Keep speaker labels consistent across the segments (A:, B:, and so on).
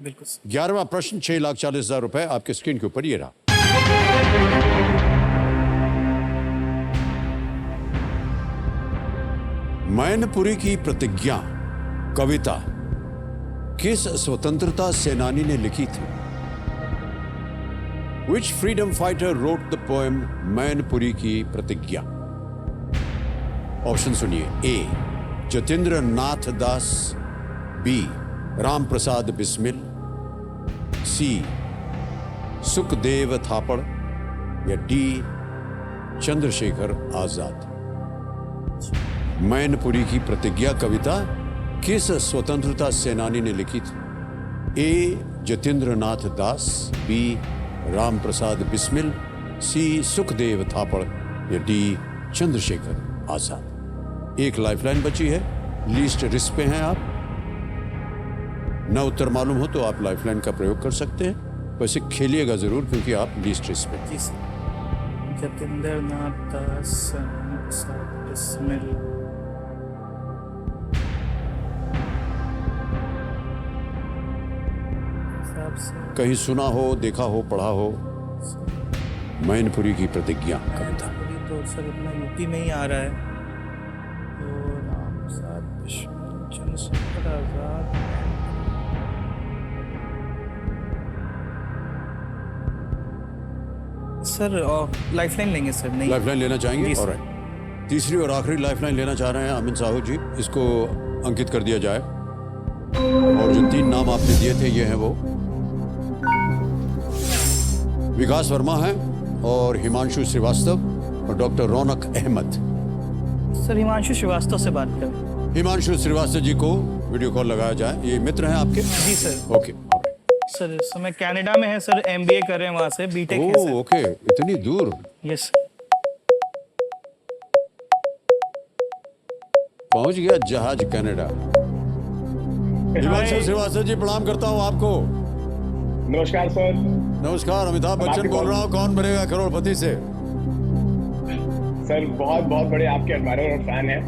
A: बिल्कुल सर।
B: 11वां प्रश्न 6,40,000 रुपए आपके स्क्रीन के ऊपर ये रहा। मैनपुरी की प्रतिज्ञा कविता किस स्वतंत्रता सेनानी ने लिखी थी? Which freedom fighter wrote the poem Mainpuri की प्रतिज्ञा? ऑप्शन सुनिए। ए जतेंद्र नाथ दास, बी राम प्रसाद बिस्मिल, सी सुखदेव थापड़ या डी चंद्रशेखर आजाद। मैनपुरी की प्रतिज्ञा कविता किस स्वतंत्रता सेनानी ने लिखी थी? ए जतेंद्र नाथ दास, बी राम प्रसाद बिस्मिल, सी सुखदेव थापड़ या डी चंद्रशेखर आजाद। एक लाइफलाइन बची है, लीस्ट रिस्क पे हैं आप। न उत्तर मालूम हो तो आप लाइफलाइन का प्रयोग कर सकते हैं, वैसे खेलिएगा जरूर क्योंकि आप लीस्ट रिस्क पे।
A: जी सर। जतेंद्र नाथ दास, बिस्मिल,
B: कहीं सुना हो, देखा हो, पढ़ा हो मैनपुरी की प्रतिज्ञा कविता?
A: तो सर अपना यूपी में ही आ रहा है, तो राम प्रसाद बिस्मिल, चंद्रशेखर आजाद। सर लाइफलाइन लेंगे सर? नहीं,
B: लाइफलाइन लेना चाहेंगे?
A: जी,
B: ऑलराइट। तीसरी और आखिरी लाइफलाइन लेना चाह रहे हैं अमित साहू जी, इसको अंकित कर दिया जाए। और जो 3 नाम आपने दिए थे ये हैं वो विकास वर्मा है और हिमांशु श्रीवास्तव और डॉक्टर रौनक अहमद।
A: सर हिमांशु श्रीवास्तव से बात कर।
B: हिमांशु श्रीवास्तव जी को वीडियो कॉल लगाया जाए। ये मित्र हैं आपके?
A: जी सर।
B: ओके।
A: सर इस समय कनाडा में है सर, एमबीए कर रहे हैं वहाँ से, बीटेक है सर।
B: ओके, इतनी दूर?
A: यस।
B: पहुंच गया जहाज कनाडा। हिमांशु श्रीवास्तव जी प्रणाम करता हूं आपको।
C: नमस्कार सर।
B: नमस्कार, अमिताभ बच्चन बोल रहा हूँ, कौन बनेगा करोड़पति से।
C: सर बहुत बहुत बड़े आपके एडमायरर और फैन है।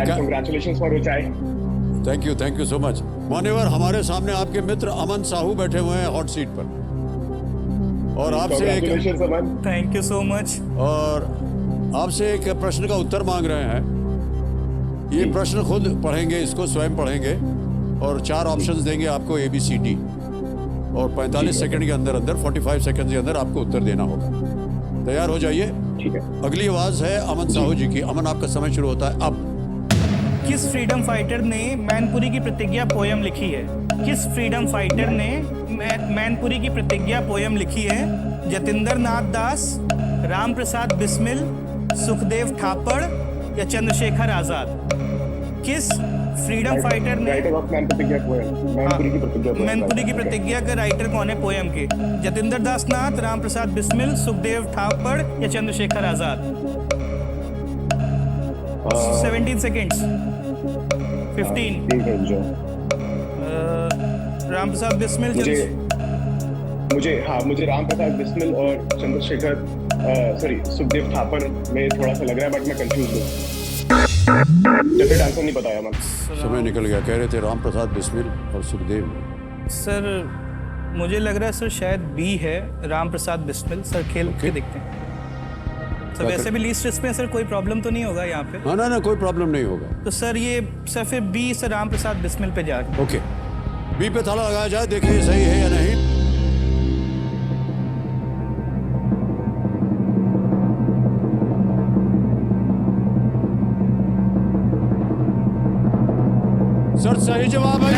C: कांग्रेचुलेशंस फॉर ऊंचाई।
B: Thank you so much. मान्यवर, हमारे सामने आपके मित्र अमन साहू बैठे हुए हैं हॉट सीट पर, और आपसे एक
A: थैंक यू सो मच।
B: और आपसे एक प्रश्न का उत्तर मांग रहे हैं। ये प्रश्न खुद पढ़ेंगे, इसको स्वयं पढ़ेंगे और 4 ऑप्शंस देंगे आपको ABCD, और 45 सेकंड के अंदर 45 सेकंड के अंदर आपको उत्तर देना होगा। तैयार हो जाइए।
C: ठीक है।
B: अगली आवाज है अमन साहू जी की। अमन, आपका समय शुरू होता है अब।
A: किस फ्रीडम फाइटर ने मैनपुरी की प्रतिज्ञा पोयम लिखी है? किस फ्रीडम फाइटर ने मैनपुरी की प्रतिज्ञा पोयम लिखी है? जतेंद्र नाथ दास, राम प्रसाद बिस्मिल, सुखदेव थापड़ या चंद्रशेखर आजाद? किस फ्रीडम फाइटर ने मैनपुरी की प्रतिज्ञा का राइटर कौन है पोयम के? जतेंद्र दास नाथ, राम प्रसाद बिस्मिल, सुखदेव थापड़ या चंद्रशेखर आजाद? 17 सेकेंड्स। 15। राम प्रसाद बिस्मिल।
C: मुझे राम प्रसाद बिस्मिल और चंद्रशेखर सुखदेव थापर में थोड़ा सा लग रहा है, बट मैं कंफ्यूज हूँ। डेफिनेट आंसर नहीं बताया मैम।
B: समय निकल गया। कह रहे थे राम प्रसाद बिस्मिल और सुखदेव।
A: सर मुझे लग रहा है सर शायद बी है, राम प्रसाद बिस्मिल। सर खेल के देखते हैं सर। वैसे भी लीस्ट रिस्क में सर कोई प्रॉब्लम तो नहीं होगा यहाँ पे?
B: ना, कोई प्रॉब्लम नहीं होगा।
A: तो सर ये सर फिर बी, सर राम प्रसाद बिस्मिल पे जा रहे।
B: ओके, बी पे ताला लगाया जाए, देखिए सही है या नहीं। सर सही जवाब है।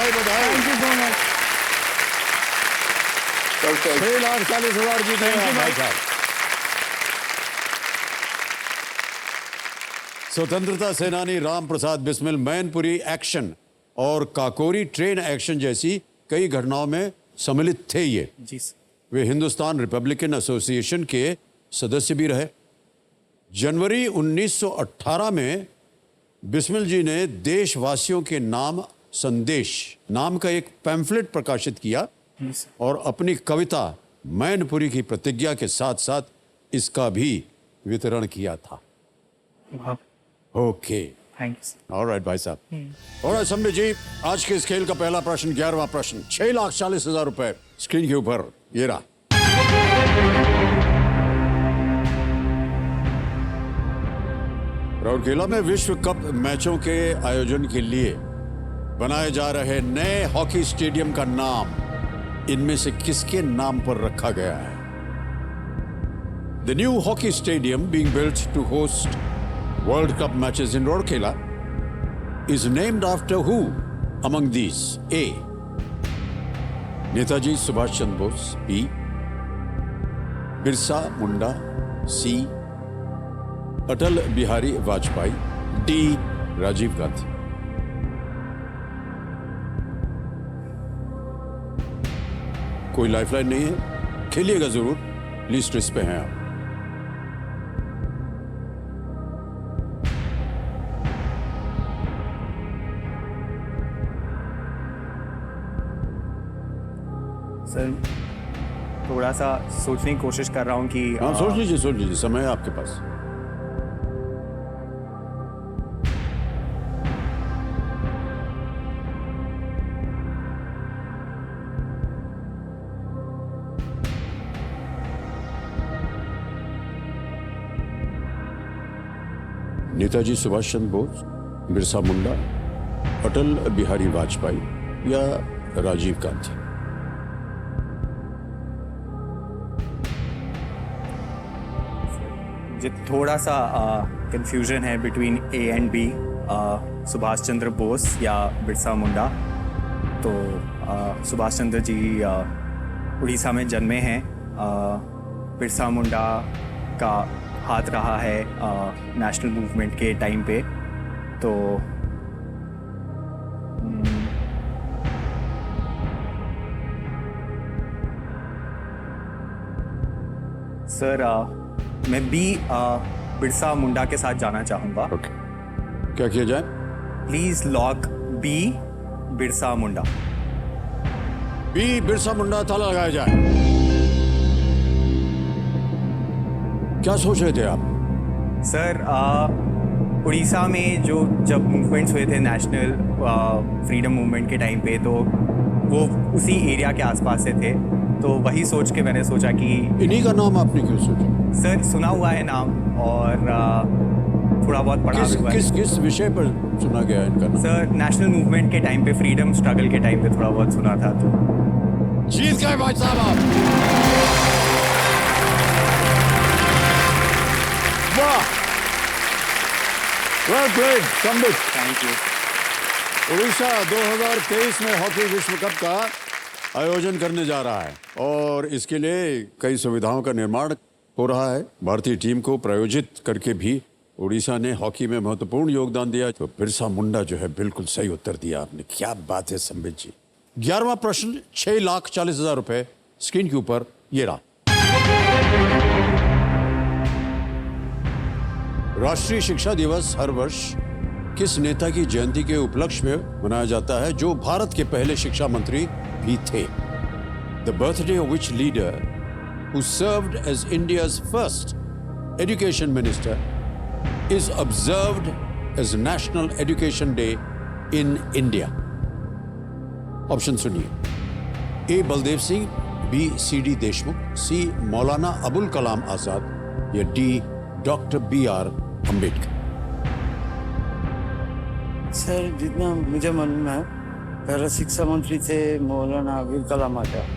B: बधाई। 6,40,000 जीते हैं भाई साहब। स्वतंत्रता सेनानी राम प्रसाद बिस्मिल मैनपुरी एक्शन और काकोरी ट्रेन एक्शन जैसी कई घटनाओं में सम्मिलित थे। ये
A: जी सर।
B: वे हिंदुस्तान रिपब्लिकन एसोसिएशन के सदस्य भी रहे। जनवरी 1918 में बिस्मिल जी ने देशवासियों के नाम संदेश नाम का एक पैम्फलेट प्रकाशित किया और अपनी कविता मैनपुरी की प्रतिज्ञा के साथ साथ इसका भी वितरण किया था। Okay,
A: thanks.
B: ऑलराइट भाई साहब। ऑलराइट संबित जी, आज के इस खेल का पहला प्रश्न 11वां प्रश्न 6,40,000 रुपए स्क्रीन के ऊपर ये रहा। राउरकेला में विश्व कप मैचों के आयोजन के लिए बनाए जा रहे नए हॉकी स्टेडियम का नाम इनमें से किसके नाम पर रखा गया है? The new hockey stadium being built to host World Cup matches in Rourkela is named after who among these? A. Netaji Subhash Chandra Bose. B. Birsa Munda. C. Atal Bihari Vajpayee. D. Rajiv Gandhi. कोई lifeline नहीं है, खेलिएगा जरूर, list इस पे हैं आप।
D: Sir थोड़ा सा सोचने की कोशिश कर रहा हूँ कि
B: हाँ, सोच लीजिए, समय है आपके पास। नेताजी सुभाष चंद्र बोस, बिरसा मुंडा, अटल बिहारी वाजपेयी या राजीव गांधी?
D: थोड़ा सा कंफ्यूजन है between A and B, Subhash Chandra Bose या बिरसा मुंडा। तो सुभाष चंद्र जी उड़ीसा में जन्मे हैं। बिरसा मुंडा का हाथ रहा है नेशनल मूवमेंट के टाइम पे। तो सर मैं बी बिरसा मुंडा के साथ जाना चाहूँगा।
B: ओके, क्या किया जाए?
D: Please lock B Birsa Munda.
B: B Birsa Munda, ताला लगाया जाए। क्या सोच रहे थे आप?
D: सर उड़ीसा में जब मूवमेंट्स हुए थे नेशनल फ्रीडम मूवमेंट के टाइम पे, तो वो उसी एरिया के आसपास से थे। तो वही सोच के मैंने सोचा कि
B: इन्हीं का नाम आपने क्यों सोचा?
D: सर सुना हुआ है नाम और थोड़ा बहुत पढ़ा हुआ है।
B: किस विषय पर सुना गया है इनका नाम?
D: सर नेशनल मूवमेंट के टाइम पे, फ्रीडम स्ट्रगल के टाइम पे थोड़ा बहुत सुना था। तो
B: जीत गए भाई साहब आप। वाह, well played Sambit.
D: Thank you.
B: Orissa 2023 में हॉकी विश्व कप का आयोजन करने जा रहा है और इसके लिए कई सुविधाओं का निर्माण हो रहा है। भारतीय टीम को प्रायोजित करके भी उड़ीसा ने हॉकी में महत्वपूर्ण योगदान दिया। तो बिरसा मुंडा जो है, बिल्कुल सही उत्तर दिया आपने। क्या बात है संबित जी। 11वां प्रश्न 6,40,000 रुपए स्क्रीन के ऊपर ये रहा। राष्ट्रीय शिक्षा दिवस हर वर्ष किस नेता की जयंती के उपलक्ष्य में मनाया जाता है जो भारत के पहले शिक्षा मंत्री भी थे? The birthday of which leader who served as India's first education minister is observed as National Education Day in India. Option सुनिए। A Baldev Singh, B C D Deshmukh, C Maulana Abul Kalam आजाद या D doctor B.R. Ambedkar.
E: Sir जितना मुझे मालूम है, पहले शिक्षा मंत्री थे Maulana Abul Kalam Azad.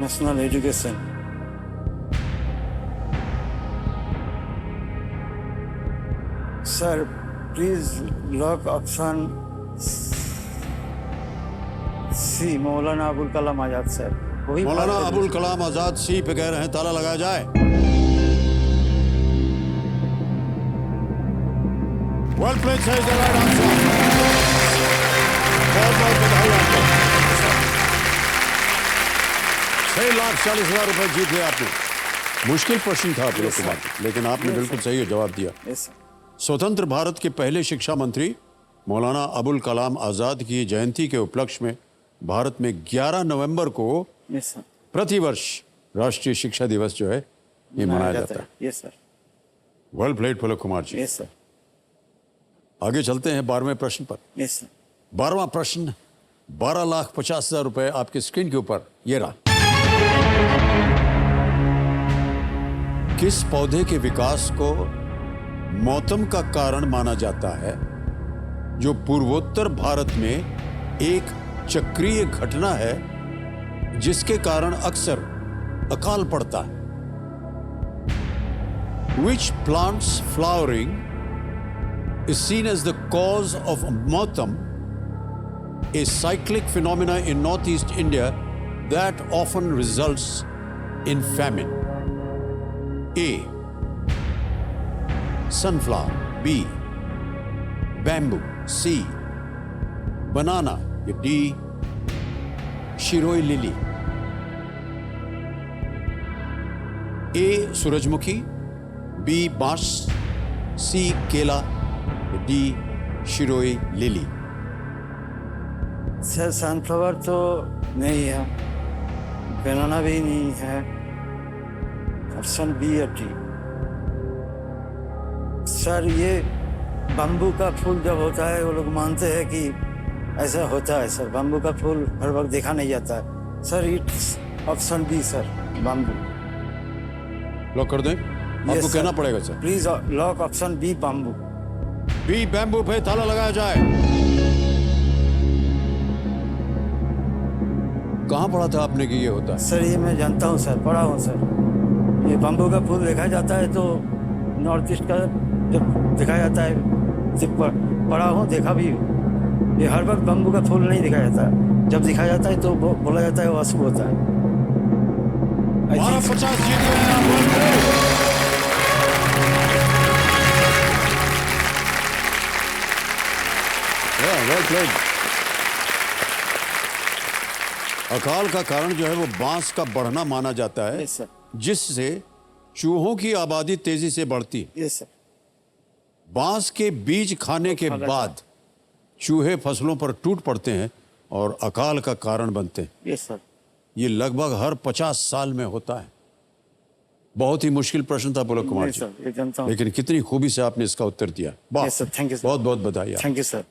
E: National education. Sir please lock option C Maulana Abul Kalam Azad. Sir वही
B: मौलाना अबुल कलाम आजाद सी पे कह रहे हैं, ताला लगाया जाए। वेल प्लेड, सही जवाब आंसर। बहुत बहुत बधाई आपको। 6,40,000 रुपए जीत गए आपने। मुश्किल प्रश्न था आप लोग के बाद, लेकिन आपने बिल्कुल सही जवाब दिया।
E: Yes sir.
B: स्वतंत्र भारत के पहले शिक्षा मंत्री मौलाना अबुल कलाम आजाद की जयंती के उपलक्ष्य में भारत में 11 नवंबर को
E: यस सर।
B: प्रतिवर्ष राष्ट्रीय शिक्षा दिवस जो है ये मनाया जाता है।
E: Yes sir.
B: Well played Pulak Kumar ji.
E: Yes sir.
B: आगे चलते हैं 12वें प्रश्न पर।
E: Yes sir.
B: 12वां प्रश्न 12,50,000 रुपए आपकी स्क्रीन के ऊपर ये रहा। किस पौधे के विकास को मौसम का कारण माना जाता है जो पूर्वोत्तर भारत में एक चक्रीय घटना है जिसके कारण अक्सर अकाल पड़ता है? Which plant's flowering is seen as the cause of mautam, a cyclic phenomena in northeast India that often results in famine? A. Sunflower. B. Bamboo. C. Banana. D. Shiroi lily. A. सूरजमुखी, B. बांस, C. केला, D. शिरोई lily.
E: Sir sunflower तो नहीं है, बनाना भी नहीं है, option B और डी। सर ये बम्बू का फूल जब होता है वो लोग मानते हैं कि ऐसा होता है सर, बम्बू का फूल हर वक्त देखा नहीं जाता है sir. It's option B sir, bamboo.
B: Lock कर दें? आपको
E: सर।
B: कहना पड़ेगा sir.
E: Please lock option B, bamboo.
B: B bamboo पे ताला लगाया जाए। कहाँ पढ़ा था आपने कि ये होता है?
E: सर ये मैं जानता हूँ सर, पढ़ा हूँ सर। ये बम्बू का फूल देखा जाता है तो नॉर्थ ईस्ट का जब देखा जाता है, जब पढ़ा हूँ, देखा भी हूँ। ये हर वक्त बम्बू का फूल नहीं दिखाया जाता, जब दिखाया जाता है तो बोला जाता है वो अशुभ होता है।
B: 12,50 जीत गए हैं आप। well played। अकाल का कारण जो है वो बांस का बढ़ना माना जाता है,
E: यस सर।
B: जिससे चूहों की आबादी तेजी से बढ़ती है।
E: Yes sir.
B: बांस के बीज खाने के बाद चूहे फसलों पर टूट पड़ते हैं और अकाल का कारण बनते हैं।
E: Yes sir.
B: ये लगभग हर 50 साल में होता है। बहुत ही मुश्किल प्रश्न था पुलक कुमार
E: यस
B: जी,
E: सर, ये जानता हूँ।
B: लेकिन कितनी खूबी से आपने इसका उत्तर दिया। वाह!
E: Yes sir, thank you sir.
B: बहुत बहुत बधाई।
E: Thank you sir.